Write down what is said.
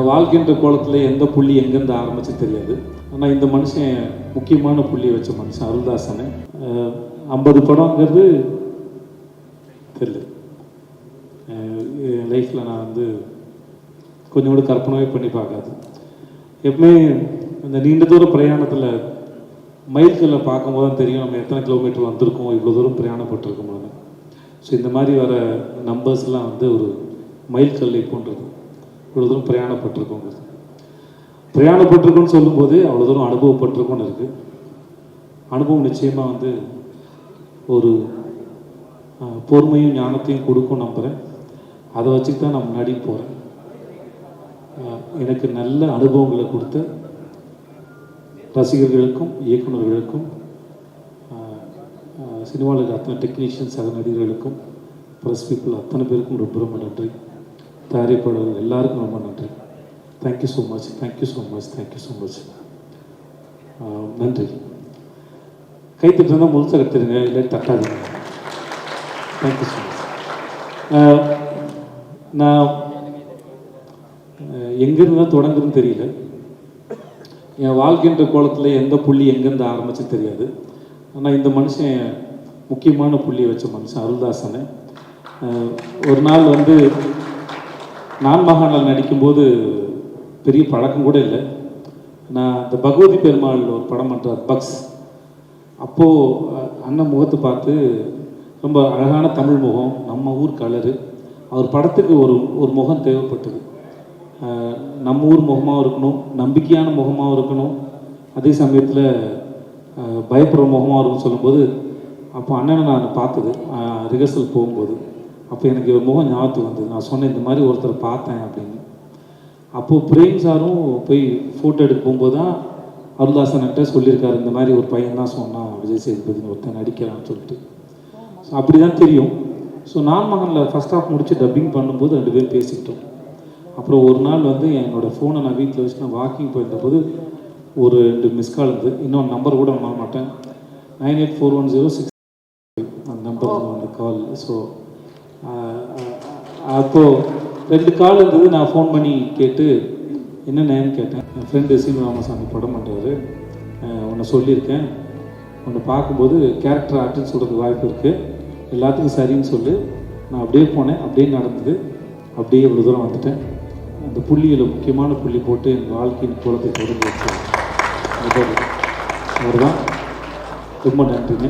வாழ்கின்ற கோலத்தில் எந்த புள்ளி எங்கேருந்து ஆரம்பிச்சு தெரியாது. ஆனால் இந்த மனுஷன் முக்கியமான புள்ளியை வச்ச மனுஷன் அருள்தாசனை. 50 படங்கிறது தெரியல. என் லைஃப்பில் நான் வந்து கொஞ்சம் கூட கற்பனவே பண்ணி பார்க்காது. எப்பவுமே இந்த நீண்ட தூர பிரயாணத்தில் மைல்களில் பார்க்கும்போது தான் தெரியும் நம்ம எத்தனை கிலோமீட்டர் வந்திருக்கோம், இவ்வளோ தூரம் பிரயாணப்பட்டிருக்கோம்னு. ஸோ இந்த மாதிரி வர நம்பர்ஸ்லாம் வந்து ஒரு மைல்கல்லை போன்றது. இவ்வளோ தூரம் பிரயாணப்பட்டிருக்கோன்னு சொல்லும்போது அவ்வளோ தூரம் அனுபவப்பட்டிருக்கோன்னு இருக்குது. அனுபவம் நிச்சயமாக வந்து ஒரு பொறுமையும் ஞானத்தையும் கொடுக்கும் நம்புகிறேன். அதை வச்சுட்டு தான் நான் முன்னாடி போகிறேன். எனக்கு நல்ல அனுபவங்களை கொடுத்த ரசிகர்களுக்கும் இயக்குநர்களுக்கும் சினிமாவில் இருக்க அத்தனை டெக்னீஷியன்ஸ் சக நடிகர்களுக்கும் ப்ரெஸ் பீப்புள் அத்தனை பேருக்கும் ரொம்ப ரொம்ப நன்றி. தயாரிப்பாளர்கள் எல்லாருக்கும் ரொம்ப நன்றி. Thank you so much, thank you so much, thank you so much. நன்றி. கைத்தட்டு தான் முழுசாக கற்றுருங்க, இல்லை தட்டாதீங்க. Thank you so much. நான் எங்கேருந்து தான் தொடங்குதுன்னு தெரியல. என் வாழ்கின்ற கோலத்தில் எந்த புள்ளி எங்கேருந்து ஆரம்பிச்சு தெரியாது. ஆனால் இந்த மனுஷன் முக்கியமான புள்ளியை வச்ச மனுஷன் அருள்தாசனை. ஒரு நாள் வந்து நான் மகானால் நடிக்கும்போது பெரிய பழக்கம் கூட இல்லை. நான் இந்த பகவதி பெருமாள் ஒரு படம் பண்ணுறார் பக்ஸ். அப்போது அண்ணன் முகத்தை பார்த்து ரொம்ப அழகான தமிழ் முகம், நம்ம ஊர் கலரு. அவர் படத்துக்கு ஒரு முகம் தேவைப்பட்டது. நம்ம ஊர் முகமாகவும் இருக்கணும், நம்பிக்கையான முகமாகவும் இருக்கணும், அதே சமயத்தில் பயப்படுற முகமாக இருக்குன்னு சொல்லும்போது அப்போ அண்ணனை நான் பார்த்தது ரிஹர்சல் போகும்போது. அப்போ எனக்கு ஒரு முகம் ஞாபகத்துக்கு வந்தது. நான் சொன்னேன் இந்த மாதிரி ஒருத்தர் பார்த்தேன் அப்படின்னு. அப்போது பிரேம் சாரும் போய் ஃபோட்டோ எடுக்க போகும்போது தான் அருள்தாசன்கிட்ட சொல்லியிருக்காரு, இந்த மாதிரி ஒரு பையன் தான் சொன்னான் விஜய் சேதுபதினு ஒருத்தன் நடிக்கிறான்னு சொல்லிட்டு. ஸோ அப்படி தான் தெரியும். ஸோ நான் மகனில் ஃபஸ்ட் ஹாஃப் முடித்து டப்பிங் பண்ணும்போது 2 பேரும் பேசிக்கிட்டோம். அப்புறம் ஒரு நாள் வந்து என்னோடய ஃபோனை நான் வீட்டில் வச்சு நான் வாக்கிங் போயிருந்தபோது ஒரு 2 மிஸ் கால் இருந்தது. இன்னொரு நம்பர் கூட நான் மாட்டேன், 984106 அந்த நம்பர் அந்த கால். ஸோ அப்போது 2 கால் இருந்தது. நான் ஃபோன் பண்ணி கேட்டு என்னென்னு கேட்டேன். என் ஃப்ரெண்டு சீனு ராமசாமி படம் பண்ணுறாரு, உன்னை சொல்லியிருக்கேன், உன்னை பார்க்கும்போது கேரக்டர் ஆர்ட்டுன்னு சொல்கிறதுக்கு வாய்ப்பு இருக்குது, எல்லாத்துக்கும் சரின்னு சொல்லு. நான் அப்படியே போனேன், அப்படியே நடந்தது, அப்படியே இவ்வளோ தூரம் வந்துட்டேன். அந்த புள்ளியில் முக்கியமான புள்ளி போட்டு என் வாழ்க்கையின் கோலத்தை தொடர்ந்து வச்சார் அவர் தான். ரொம்ப நன்றிங்க.